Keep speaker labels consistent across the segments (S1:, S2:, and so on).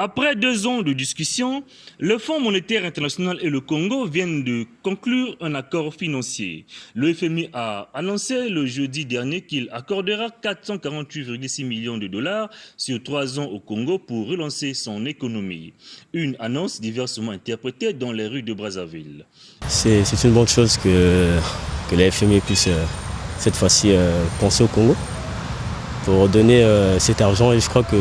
S1: Après 2 ans de discussion, le Fonds monétaire international et le Congo viennent de conclure un accord financier. Le FMI a annoncé le jeudi dernier qu'il accordera 448,6 millions de dollars sur 3 ans au Congo pour relancer son économie. Une annonce diversement interprétée dans les rues de Brazzaville.
S2: C'est une bonne chose que le FMI puisse cette fois-ci penser au Congo pour donner cet argent, et je crois que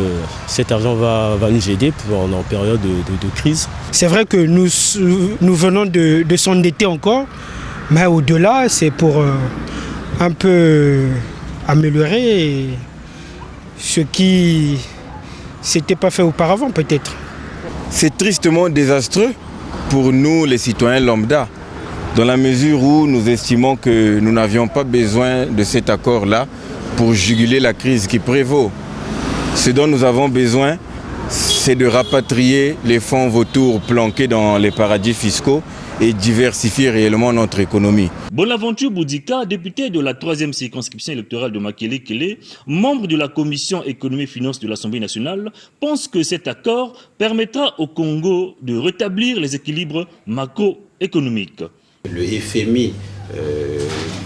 S2: cet argent va nous aider en période de crise.
S3: C'est vrai que nous venons de s'endetter encore, mais au-delà, c'est pour un peu améliorer ce qui s'était pas fait auparavant peut-être.
S4: C'est tristement désastreux pour nous les citoyens lambda, dans la mesure où nous estimons que nous n'avions pas besoin de cet accord-là pour juguler la crise qui prévaut. Ce dont nous avons besoin, c'est de rapatrier les fonds vautours planqués dans les paradis fiscaux et diversifier réellement notre économie.
S1: Bonaventure Boudika, député de la 3e circonscription électorale de Makele-Kele, membre de la commission économie et finances de l'Assemblée nationale, pense que cet accord permettra au Congo de rétablir les équilibres macroéconomiques.
S5: Le FMI,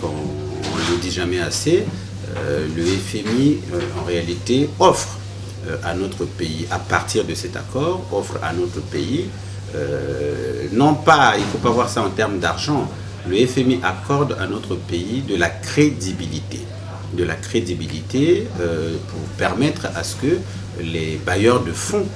S5: on ne le dit jamais assez, le FMI en réalité offre à notre pays, à partir de cet accord, offre à notre pays, non pas, il ne faut pas voir ça en termes d'argent, le FMI accorde à notre pays de la crédibilité. De la crédibilité pour permettre à ce que les bailleurs de fonds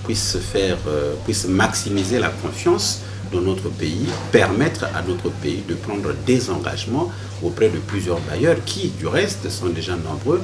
S5: puissent maximiser la confiance dans notre pays, permettre à notre pays de prendre des engagements auprès de plusieurs bailleurs qui, du reste, sont déjà nombreux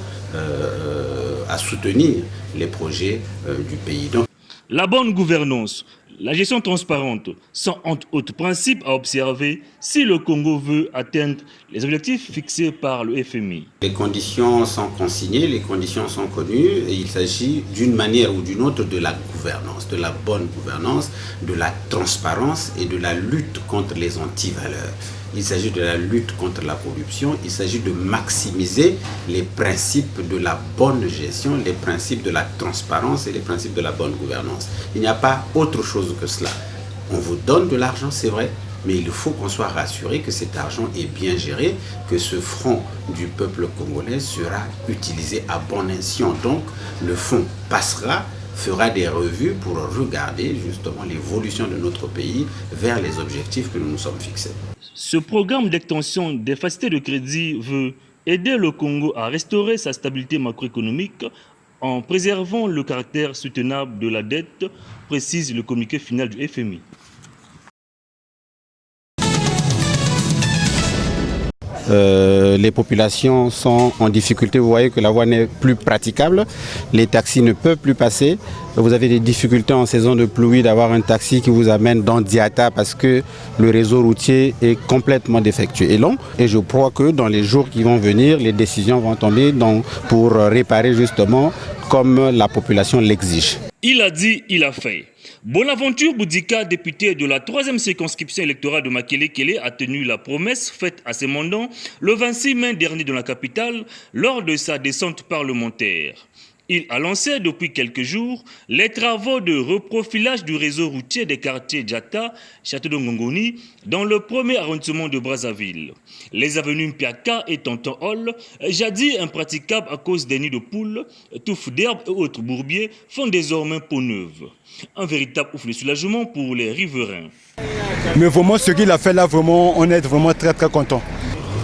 S5: à soutenir les projets du pays. Donc,
S1: la bonne gouvernance, la gestion transparente sont entre autres principes à observer si le Congo veut atteindre les objectifs fixés par le FMI.
S5: Les conditions sont consignées, les conditions sont connues et il s'agit d'une manière ou d'une autre de la gouvernance, de la bonne gouvernance, de la transparence et de la lutte contre les antivaleurs. Il s'agit de la lutte contre la corruption, il s'agit de maximiser les principes de la bonne gestion, les principes de la transparence et les principes de la bonne gouvernance. Il n'y a pas autre chose que cela. On vous donne de l'argent, c'est vrai, mais il faut qu'on soit rassuré que cet argent est bien géré, que ce front du peuple congolais sera utilisé à bon escient. Donc le fonds passera, fera des revues pour regarder justement l'évolution de notre pays vers les objectifs que nous nous sommes fixés.
S1: Ce programme d'extension des facilités de crédit veut aider le Congo à restaurer sa stabilité macroéconomique en préservant le caractère soutenable de la dette, précise le communiqué final du FMI.
S6: Les populations sont en difficulté, vous voyez que la voie n'est plus praticable, les taxis ne peuvent plus passer, vous avez des difficultés en saison de pluie d'avoir un taxi qui vous amène dans Diata parce que le réseau routier est complètement défectueux et long. Et je crois que dans les jours qui vont venir, les décisions vont tomber pour réparer justement comme la population l'exige.
S1: Il a dit, il a fait. Bonaventure Boudika, député de la 3e circonscription électorale de Makele-Kele, a tenu la promesse faite à ses mandants le 26 mai dernier dans la capitale lors de sa descente parlementaire. Il a lancé depuis quelques jours les travaux de reprofilage du réseau routier des quartiers Djata, Château de Ngongoni, dans le 1er arrondissement de Brazzaville. Les avenues Mpiaka et Tonton Hall, jadis impraticables à cause des nids de poules, touffes d'herbes et autres bourbiers, font désormais peau neuve. Un véritable ouf de soulagement pour les riverains.
S7: Mais vraiment, ce qu'il a fait là, vraiment, on est vraiment très très contents.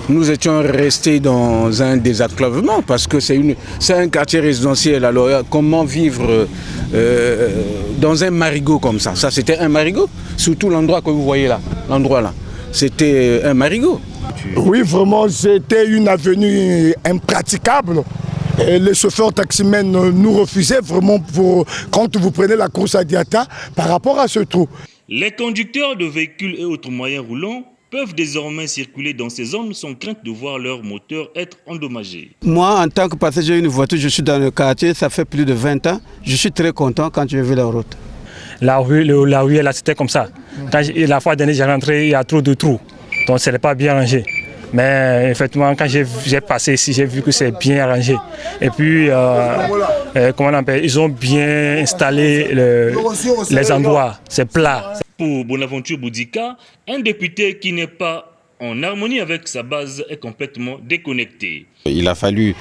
S8: Nous étions restés dans un désenclavement parce que c'est un quartier résidentiel. Alors comment vivre dans un marigot comme ça? Ça c'était un marigot, surtout l'endroit que vous voyez là, l'endroit là. C'était un marigot.
S7: Oui, vraiment, c'était une avenue impraticable. Et les chauffeurs taximens nous refusaient vraiment quand vous prenez la course à Diata par rapport à ce trou.
S1: Les conducteurs de véhicules et autres moyens roulants peuvent désormais circuler dans ces zones sans crainte de voir leur moteur être endommagé.
S9: Moi, en tant que passager d'une voiture, je suis dans le quartier, ça fait plus de 20 ans. Je suis très content quand je vais la route.
S10: La rue là, c'était comme ça. La fois dernière, j'ai rentré, il y a trop de trous. Donc, ce n'est pas bien rangé. Mais effectivement, quand j'ai passé ici, j'ai vu que c'est bien arrangé. Et puis, comment on appelle, ils ont bien installé les endroits, c'est plat.
S1: Pour Bonaventure Boudika, un député qui n'est pas en harmonie avec sa base est complètement déconnecté.
S6: Il a fallu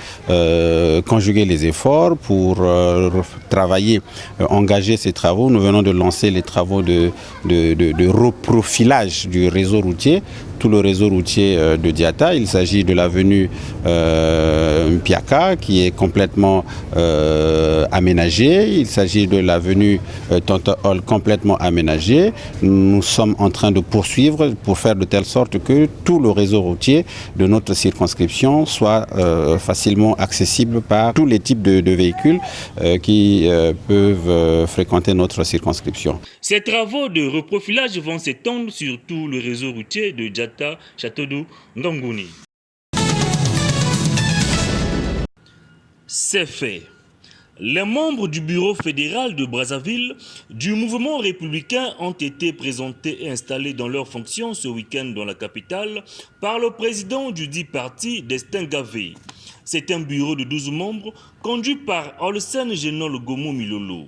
S6: conjuguer les efforts pour travailler, engager ces travaux. Nous venons de lancer les travaux de reprofilage du réseau routier, tout le réseau routier de Diatta. Il s'agit de l'avenue Mpiaka qui est complètement aménagée. Il s'agit de l'avenue Tonton Hall complètement aménagée. Nous sommes en train de poursuivre pour faire de telle sorte que tout le réseau routier de notre circonscription soit facilement accessible par tous les types de véhicules qui peuvent fréquenter notre circonscription.
S1: Ces travaux de reprofilage vont s'étendre sur tout le réseau routier de Diatta, Château-d'Eau, Ngangouni. C'est fait. Les membres du bureau fédéral de Brazzaville du mouvement républicain ont été présentés et installés dans leurs fonctions ce week-end dans la capitale par le président du dit parti, Destin Gavé. C'est un bureau de 12 membres conduit par Olsen Genol Gomo Milolo.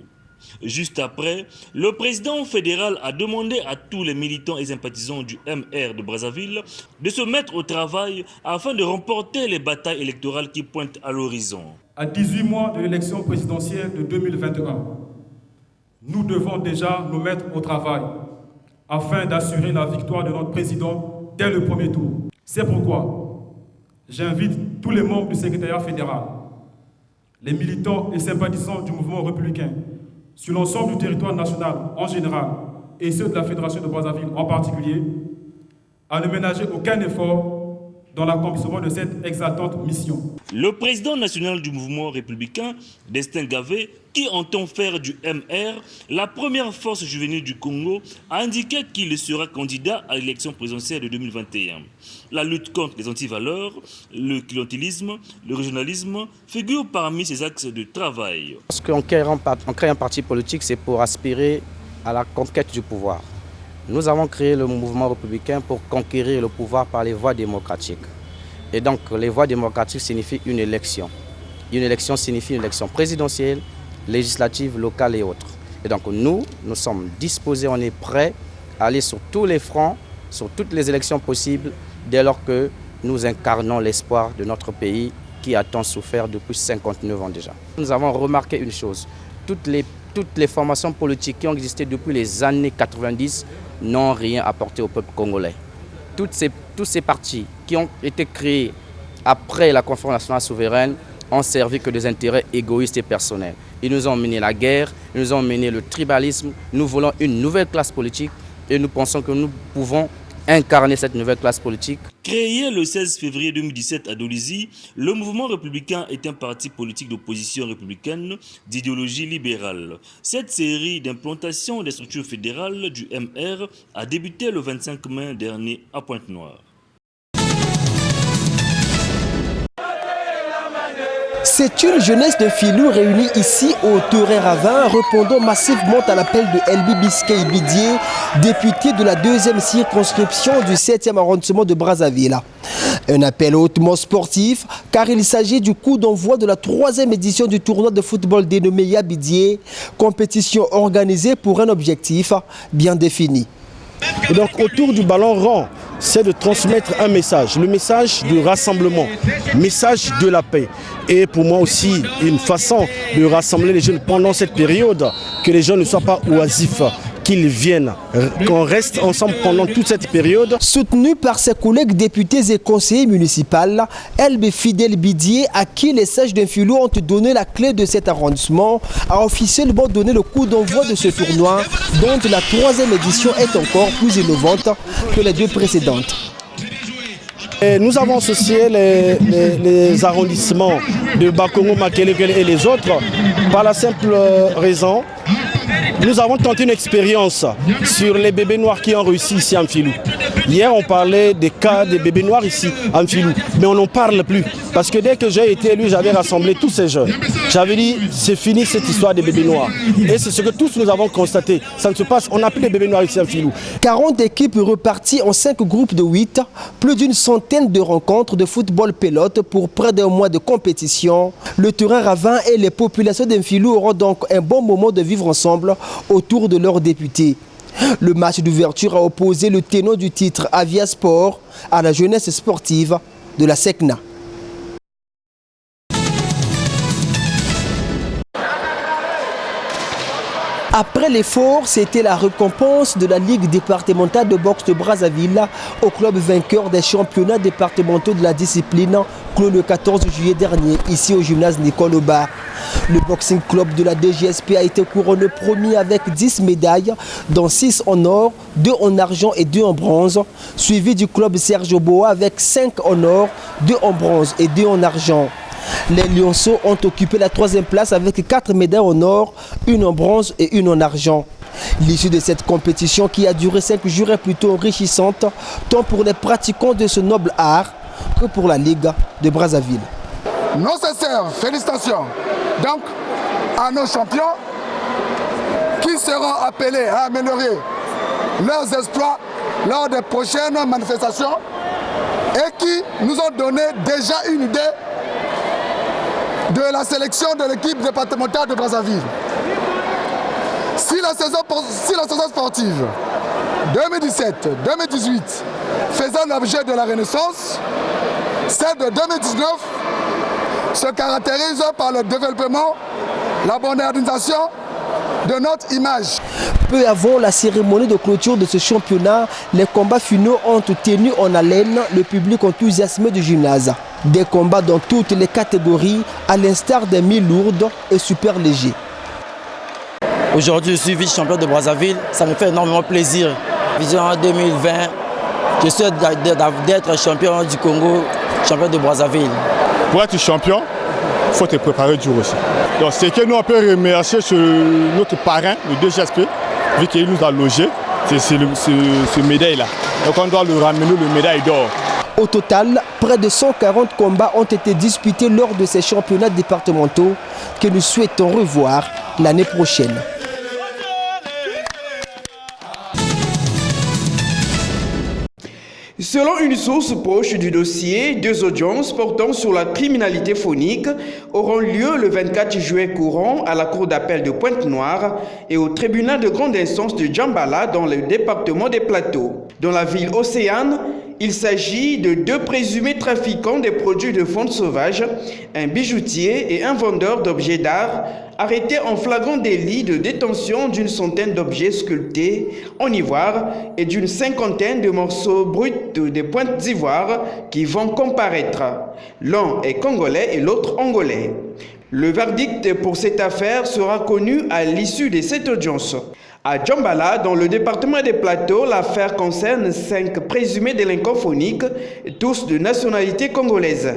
S1: Juste après, le président fédéral a demandé à tous les militants et sympathisants du MR de Brazzaville de se mettre au travail afin de remporter les batailles électorales qui pointent à l'horizon.
S11: À 18 mois de l'élection présidentielle de 2021, nous devons déjà nous mettre au travail afin d'assurer la victoire de notre président dès le premier tour. C'est pourquoi j'invite tous les membres du secrétariat fédéral, les militants et sympathisants du mouvement républicain, sur l'ensemble du territoire national en général et ceux de la Fédération de Brazzaville en particulier, à ne ménager aucun effort dans l'accomplissement de cette exaltante mission.
S1: Le président national du mouvement républicain, Destin Gavé, qui entend faire du MR la première force juvénile du Congo, a indiqué qu'il sera candidat à l'élection présidentielle de 2021. La lutte contre les antivaleurs, le clientélisme, le régionalisme figurent parmi ses axes de travail.
S12: Parce qu'en créant un parti politique, c'est pour aspirer à la conquête du pouvoir. Nous avons créé le mouvement républicain pour conquérir le pouvoir par les voies démocratiques. Et donc, les voies démocratiques signifient une élection. Une élection signifie une élection présidentielle, législative, locale et autres. Et donc, nous sommes disposés, on est prêts à aller sur tous les fronts, sur toutes les élections possibles, dès lors que nous incarnons l'espoir de notre pays qui a tant souffert depuis 59 ans déjà. Nous avons remarqué une chose, toutes les formations politiques qui ont existé depuis les années 90 n'ont rien apporté au peuple congolais. Tous ces partis qui ont été créés après la conférence nationale souveraine ont servi que des intérêts égoïstes et personnels. Ils nous ont mené la guerre, ils nous ont mené le tribalisme. Nous voulons une nouvelle classe politique et nous pensons que nous pouvons incarner cette nouvelle classe politique.
S1: Créé le 16 février 2017 à Dolisie, le mouvement républicain est un parti politique d'opposition républicaine d'idéologie libérale. Cette série d'implantation des structures fédérales du MR a débuté le 25 mai dernier à Pointe-Noire.
S13: C'est une jeunesse de filous réunie ici au Terrain Ravin, répondant massivement à l'appel de Elbi Biscay Bidier, député de la 2e circonscription du 7e arrondissement de Brazzaville. Un appel hautement sportif, car il s'agit du coup d'envoi de la 3e édition du tournoi de football dénommé Yabidier, compétition organisée pour un objectif bien défini.
S14: Et donc autour du ballon rond, c'est de transmettre un message, le message du rassemblement, message de la paix. Et pour moi aussi, une façon de rassembler les jeunes pendant cette période, que les jeunes ne soient pas oisifs, qu'ils viennent, qu'on reste ensemble pendant toute cette période.
S13: Soutenu par ses collègues députés et conseillers municipaux, Elbe Fidel Bidier, à qui les sages d'un filou ont donné la clé de cet arrondissement, a officiellement donné le coup d'envoi de ce tournoi, dont la 3e édition est encore plus innovante que les 2 précédentes.
S14: Et nous avons associé les arrondissements de Bakongo, Makelekele et les autres par la simple raison. Nous avons tenté une expérience sur les bébés noirs qui ont réussi ici en Filou. Hier, on parlait des cas des bébés noirs ici, en Filou, mais on n'en parle plus. Parce que dès que j'ai été élu, j'avais rassemblé tous ces jeunes. J'avais dit, c'est fini cette histoire des bébés noirs. Et c'est ce que tous nous avons constaté. Ça ne se passe, on n'a plus de bébés noirs ici en Filou.
S13: 40 équipes reparties en 5 groupes de 8, plus d'une centaine de rencontres de football pelote pour près d'un mois de compétition. Le terrain ravin et les populations d'Enfilou auront donc un bon moment de vivre ensemble autour de leurs députés. Le match d'ouverture a opposé le ténor du titre Avia Sport à la jeunesse sportive de la SECNA. Après l'effort, c'était la récompense de la Ligue départementale de boxe de Brazzaville au club vainqueur des championnats départementaux de la discipline clos le 14 juillet dernier, ici au gymnase Nicole Aubar. Le boxing club de la DGSP a été couronné premier avec 10 médailles, dont 6 en or, 2 en argent et 2 en bronze, suivi du club Serge Boa avec 5 en or, 2 en bronze et 2 en argent. Les Lionceaux ont occupé la 3e place avec 4 médailles en or, 1 en bronze et 1 en argent. L'issue de cette compétition qui a duré 5 jours est plutôt enrichissante, tant pour les pratiquants de ce noble art que pour la Ligue de Brazzaville.
S7: Nos sincères félicitations donc à nos champions qui seront appelés à améliorer leurs exploits lors des prochaines manifestations et qui nous ont donné déjà une idée de la sélection de l'équipe départementale de Brazzaville. Si la saison sportive 2017-2018 faisait l'objet de la renaissance, celle de 2019 se caractérise par le développement, la modernisation de notre image.
S13: Peu avant la cérémonie de clôture de ce championnat, les combats finaux ont tenu en haleine le public enthousiasmé du gymnase. Des combats dans toutes les catégories, à l'instar des mi-lourdes et super légers.
S15: Aujourd'hui, je suis vice-champion de Brazzaville. Ça me fait énormément plaisir. Vision 2020, je souhaite d'être champion du Congo, champion de Brazzaville.
S16: Pour être champion, il faut te préparer dur aussi. Donc, c'est que nous, on peut remercier notre parrain, le DGSP, vu qu'il nous a logés. C'est ce médaille-là. Donc, on doit le ramener, le médaille d'or.
S13: Au total, près de 140 combats ont été disputés lors de ces championnats départementaux que nous souhaitons revoir l'année prochaine.
S17: Selon une source proche du dossier, 2 audiences portant sur la criminalité phonique auront lieu le 24 juillet courant à la cour d'appel de Pointe-Noire et au tribunal de grande instance de Djambala dans le département des Plateaux. Dans la ville Océane, il s'agit de 2 présumés trafiquants des produits de faune sauvage, un bijoutier et un vendeur d'objets d'art, arrêtés en flagrant délit de détention d'une centaine d'objets sculptés en ivoire et d'une 50aine de morceaux bruts des pointes d'ivoire qui vont comparaître. L'un est congolais et l'autre angolais. Le verdict pour cette affaire sera connu à l'issue de cette audience. À Djambala, dans le département des Plateaux, l'affaire concerne 5 présumés délinquants phoniques, tous de nationalité congolaise.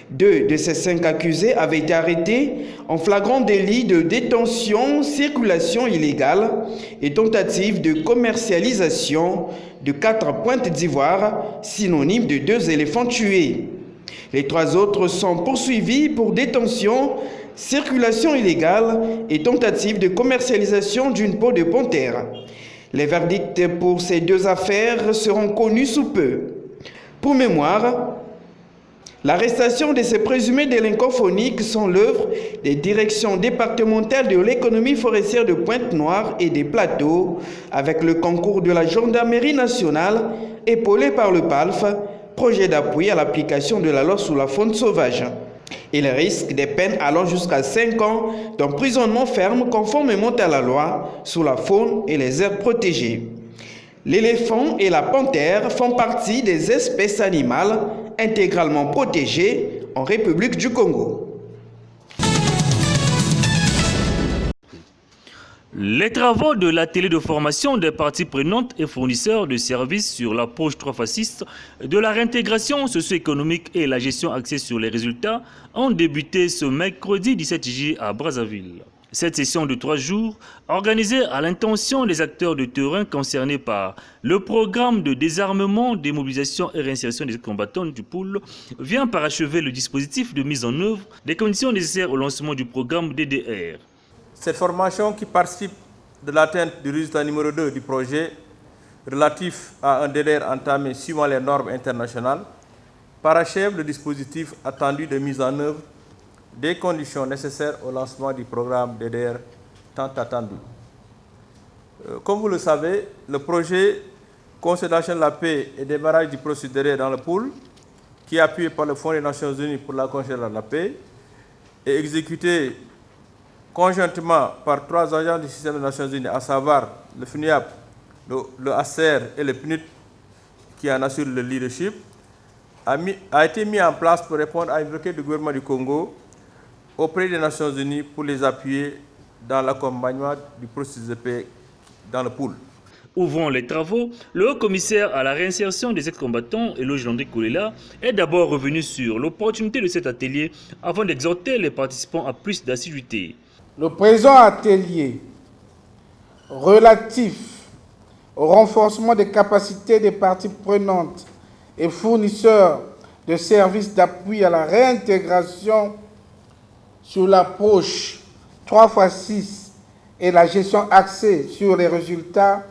S17: 2 de ces 5 accusés avaient été arrêtés en flagrant délit de détention, circulation illégale et tentative de commercialisation de 4 pointes d'ivoire, synonyme de 2 éléphants tués. Les 3 autres sont poursuivis pour détention, circulation illégale et tentative de commercialisation d'une peau de panthère. Les verdicts pour ces 2 affaires seront connus sous peu. Pour mémoire, l'arrestation de ces présumés délinquants phoniques sont l'œuvre des directions départementales de l'économie forestière de Pointe-Noire et des Plateaux, avec le concours de la gendarmerie nationale, épaulé par le PALF, projet d'appui à l'application de la loi sur la faune sauvage. Il risque des peines allant jusqu'à 5 ans d'emprisonnement ferme conformément à la loi sur la faune et les aires protégées. L'éléphant et la panthère font partie des espèces animales intégralement protégées en République du Congo.
S1: Les travaux de l'atelier de formation des parties prenantes et fournisseurs de services sur l'approche 3 fasciste de la réintégration socio-économique et la gestion axée sur les résultats ont débuté ce mercredi 17 juillet à Brazzaville. Cette session de 3 jours, organisée à l'intention des acteurs de terrain concernés par le programme de désarmement, démobilisation et réinsertion des combattants du pôle, vient parachever le dispositif de mise en œuvre des conditions nécessaires au lancement du programme DDR.
S18: Cette formation qui participe de l'atteinte du résultat numéro 2 du projet relatif à un DDR entamé suivant les normes internationales parachève le dispositif attendu de mise en œuvre des conditions nécessaires au lancement du programme DDR tant attendu. Comme vous le savez, le projet Consolidation de la paix et démarrage du procédé dans le pool, qui est appuyé par le Fonds des Nations Unies pour la consolidation de la paix, est exécuté conjointement par 3 agents du système des Nations Unies, à savoir le FNUAP, le ACR et le PNUD, qui en assure le leadership, a été mis en place pour répondre à une requête du gouvernement du Congo auprès des Nations Unies pour les appuyer dans l'accompagnement du processus de paix dans le pool.
S1: Ouvrant les travaux, le haut commissaire à la réinsertion des ex-combattants, Eloge Landry Kolela, est d'abord revenu sur l'opportunité de cet atelier avant d'exhorter les participants à plus d'assiduité.
S19: Le présent atelier relatif au renforcement des capacités des parties prenantes et fournisseurs de services d'appui à la réintégration sur l'approche 3x6 et la gestion axée sur les résultats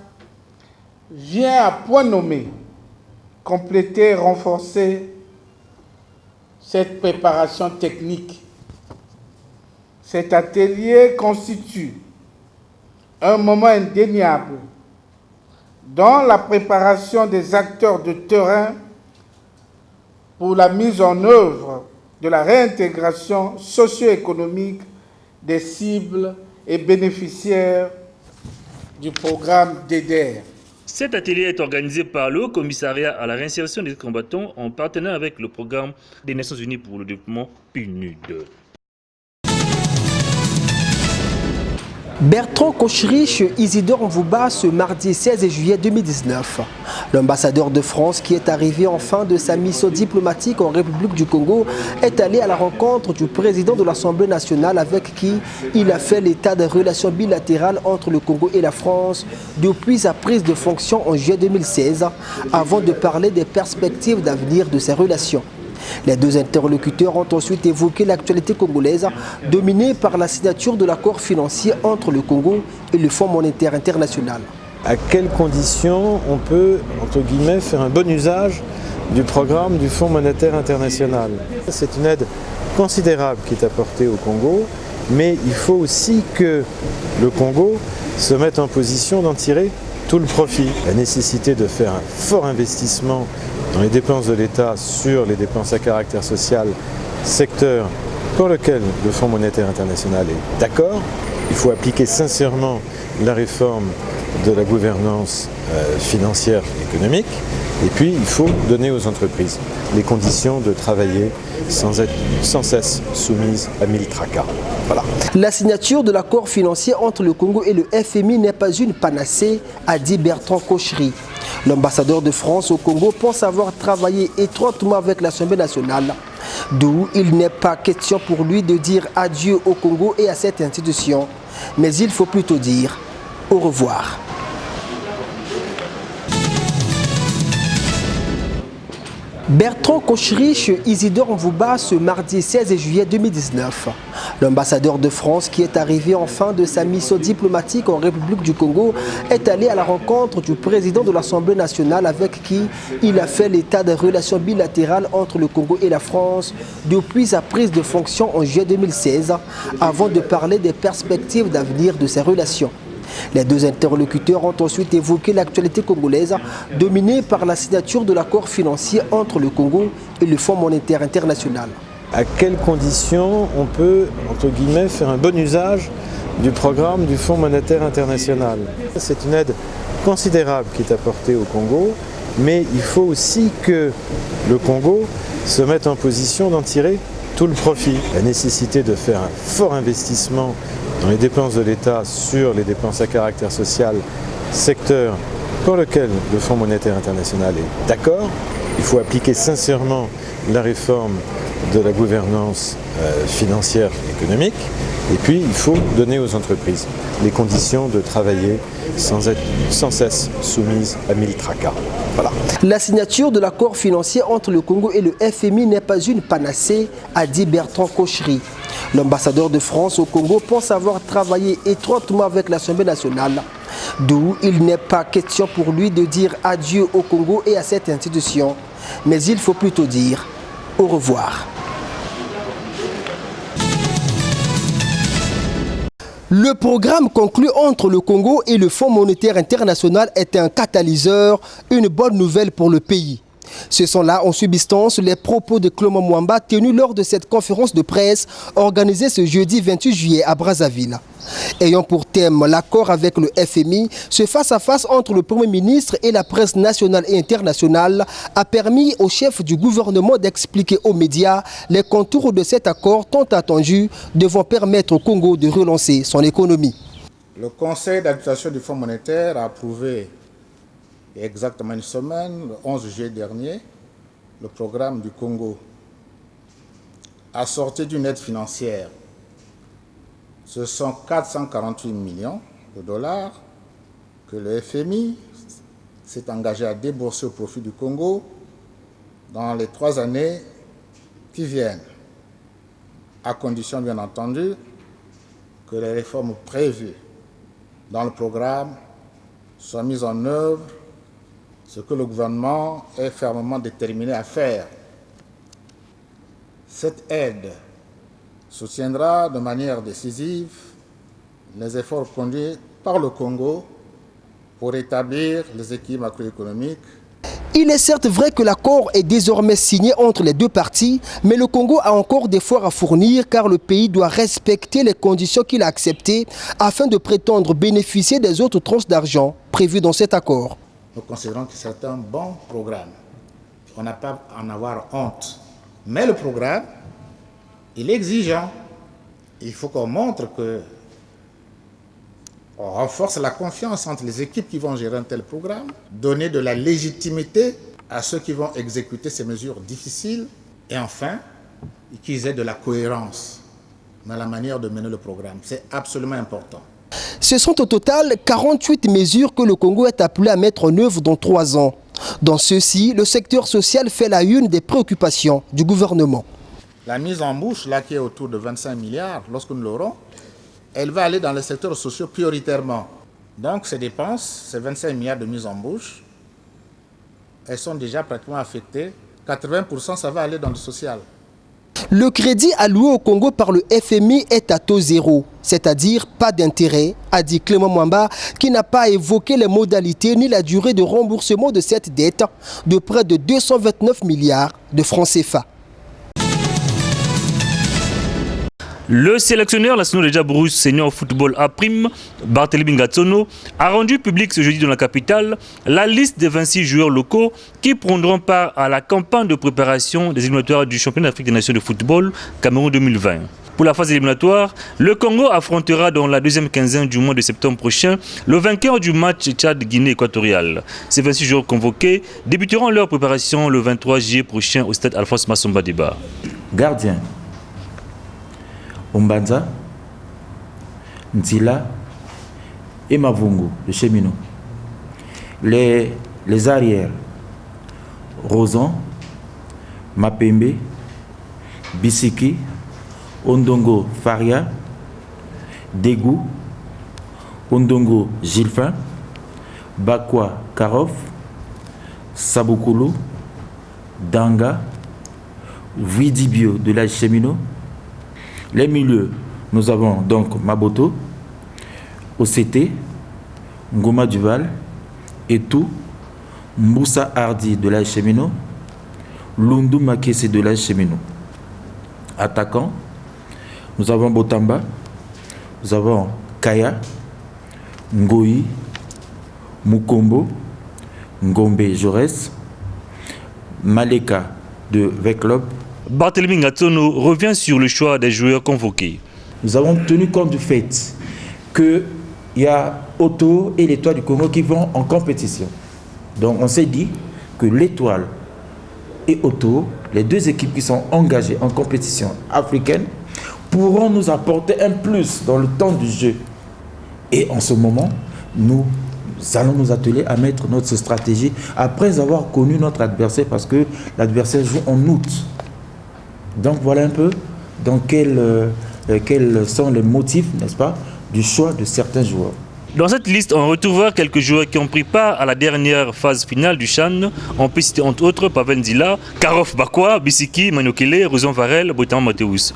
S19: vient à point nommé compléter et renforcer cette préparation technique. Cet atelier constitue un moment indéniable dans la préparation des acteurs de terrain pour la mise en œuvre de la réintégration socio-économique des cibles et bénéficiaires du programme DDR.
S1: Cet atelier est organisé par le Haut Commissariat à la réinsertion des combattants en partenariat avec le programme des Nations Unies pour le développement PNUD.
S13: Bertrand Kochri chez Isidore Mvouba ce mardi 16 juillet 2019. L'ambassadeur de France qui est arrivé en fin de sa mission diplomatique en République du Congo est allé à la rencontre du président de l'Assemblée nationale avec qui il a fait l'état des relations bilatérales entre le Congo et la France depuis sa prise de fonction en juillet 2016 avant de parler des perspectives d'avenir de ces relations. Les deux interlocuteurs ont ensuite évoqué l'actualité congolaise dominée par la signature de l'accord financier entre le Congo et le Fonds monétaire international.
S20: À quelles conditions on peut, entre guillemets, faire un bon usage du programme du Fonds monétaire international? C'est une aide considérable qui est apportée au Congo, mais il faut aussi que le Congo se mette en position d'en tirer tout le profit. La nécessité de faire un fort investissement dans les dépenses de l'État sur les dépenses à caractère social, secteur pour lequel le Fonds monétaire international est d'accord. Il faut appliquer sincèrement la réforme de la gouvernance financière et économique. Et puis, il faut donner aux entreprises les conditions de travailler sans être sans cesse soumises à mille tracas. Voilà.
S13: La signature de l'accord financier entre le Congo et le FMI n'est pas une panacée, a dit Bertrand Kochri. L'ambassadeur de France au Congo pense avoir travaillé étroitement avec l'Assemblée nationale, d'où il n'est pas question pour lui de dire adieu au Congo et à cette institution, mais il faut plutôt dire au revoir. Bertrand Kochri chez Isidore Mvouba ce mardi 16 juillet 2019. L'ambassadeur de France qui est arrivé en fin de sa mission diplomatique en République du Congo est allé à la rencontre du président de l'Assemblée nationale avec qui il a fait l'état des relations bilatérales entre le Congo et la France depuis sa prise de fonction en juillet 2016 avant de parler des perspectives d'avenir de ces relations. Les deux interlocuteurs ont ensuite évoqué l'actualité congolaise dominée par la signature de l'accord financier entre le Congo et le Fonds monétaire international.
S20: À quelles conditions on peut, entre guillemets, faire un bon usage du programme du Fonds monétaire international? C'est une aide considérable qui est apportée au Congo, mais il faut aussi que le Congo se mette en position d'en tirer tout le profit. La nécessité de faire un fort investissement dans les dépenses de l'État sur les dépenses à caractère social, secteur pour lequel le Fonds monétaire international est d'accord. Il faut appliquer sincèrement la réforme de la gouvernance financière et économique. Et puis, il faut donner aux entreprises les conditions de travailler sans être sans cesse soumises à mille tracas. Voilà.
S13: La signature de l'accord financier entre le Congo et le FMI n'est pas une panacée, a dit Bertrand Cochery. L'ambassadeur de France au Congo pense avoir travaillé étroitement avec l'Assemblée nationale, d'où il n'est pas question pour lui de dire adieu au Congo et à cette institution, mais il faut plutôt dire au revoir. Le programme conclu entre le Congo et le Fonds monétaire international est un catalyseur, une bonne nouvelle pour le pays. Ce sont là en substance les propos de Clément Mwamba tenus lors de cette conférence de presse organisée ce jeudi 28 juillet à Brazzaville. Ayant pour thème l'accord avec le FMI, ce face-à-face entre le Premier ministre et la presse nationale et internationale a permis au chef du gouvernement d'expliquer aux médias les contours de cet accord tant attendu devant permettre au Congo de relancer son économie.
S19: Le Conseil d'administration du Fonds monétaire a approuvé il y a exactement une semaine, le 11 juillet dernier, le programme du Congo, assorti d'une aide financière. Ce sont 448 millions de dollars que le FMI s'est engagé à débourser au profit du Congo dans les 3 années qui viennent, à condition bien entendu que les réformes prévues dans le programme soient mises en œuvre, ce que le gouvernement est fermement déterminé à faire. Cette aide soutiendra de manière décisive les efforts conduits par le Congo pour établir les équilibres macroéconomiques.
S13: Il est certes vrai que l'accord est désormais signé entre les deux parties, mais le Congo a encore des efforts à fournir car le pays doit respecter les conditions qu'il a acceptées afin de prétendre bénéficier des autres tranches d'argent prévues dans cet accord.
S19: Nous considérons que c'est un bon programme. On n'a pas à en avoir honte. Mais le programme, il est exigeant. Il faut qu'on montre que on renforce la confiance entre les équipes qui vont gérer un tel programme, donner de la légitimité à ceux qui vont exécuter ces mesures difficiles et enfin, qu'ils aient de la cohérence dans la manière de mener le programme. C'est absolument important.
S13: Ce sont au total 48 mesures que le Congo est appelé à mettre en œuvre dans 3 ans. Dans ceux-ci, le secteur social fait la une des préoccupations du gouvernement.
S19: La mise en bouche, là, qui est autour de 25 milliards, lorsque nous l'aurons, elle va aller dans les secteurs sociaux prioritairement. Donc ces dépenses, ces 25 milliards de mise en bouche, elles sont déjà pratiquement affectées. 80%, ça va aller dans le social.
S13: Le crédit alloué au Congo par le FMI est à taux zéro, c'est-à-dire pas d'intérêt, a dit Clément Mwamba, qui n'a pas évoqué les modalités ni la durée de remboursement de cette dette de près de 229 milliards de francs CFA.
S1: Le sélectionneur national de Diabourus senior football A', Barthélémy Ngatsono, a rendu public ce jeudi dans la capitale la liste des 26 joueurs locaux qui prendront part à la campagne de préparation des éliminatoires du championnat d'Afrique des Nations de football Cameroun 2020. Pour la phase éliminatoire, le Congo affrontera dans la deuxième quinzaine du mois de septembre prochain le vainqueur du match Tchad-Guinée équatoriale. Ces 26 joueurs convoqués débuteront leur préparation le 23 juillet prochain au stade Alphonse Massomba Déba.
S21: Gardien Ombanza, Ntila et Mavungo, le cheminot. Les arrières, Rosan, Mapembe, Bisiki, Ondongo Faria, Dégou, Ondongo Gilfin, Bakwa Karov, Saboukoulou, Danga, Vidibio de la cheminot. Les milieux, nous avons donc Maboto, OCT, Ngoma Duval, Etou, Moussa Hardi de la Chemino, Lundu Makese de la Chemino. Attaquant, nous avons Botamba, nous avons Kaya, Ngoyi, Mukombo, Ngombe Jaurès, Maleka de Veclob.
S1: Barthélémy Ngatsono revient sur le choix des joueurs convoqués.
S21: Nous avons tenu compte du fait qu'il y a Otto et l'Étoile du Congo qui vont en compétition. Donc on s'est dit que l'Étoile et Otto les deux équipes qui sont engagées en compétition africaine pourront nous apporter un plus dans le temps du jeu. Et en ce moment, nous allons nous atteler à mettre notre stratégie après avoir connu notre adversaire, parce que l'adversaire joue en août. Donc voilà un peu dans quels sont les motifs, n'est-ce pas, du choix de certains joueurs.
S1: Dans cette liste, on retrouvera quelques joueurs qui ont pris part à la dernière phase finale du CHAN. On peut citer entre autres Pavel Nzila, Karof Bakwa, Bisiki, Manokele, Rosan Varel, Botan Mateus.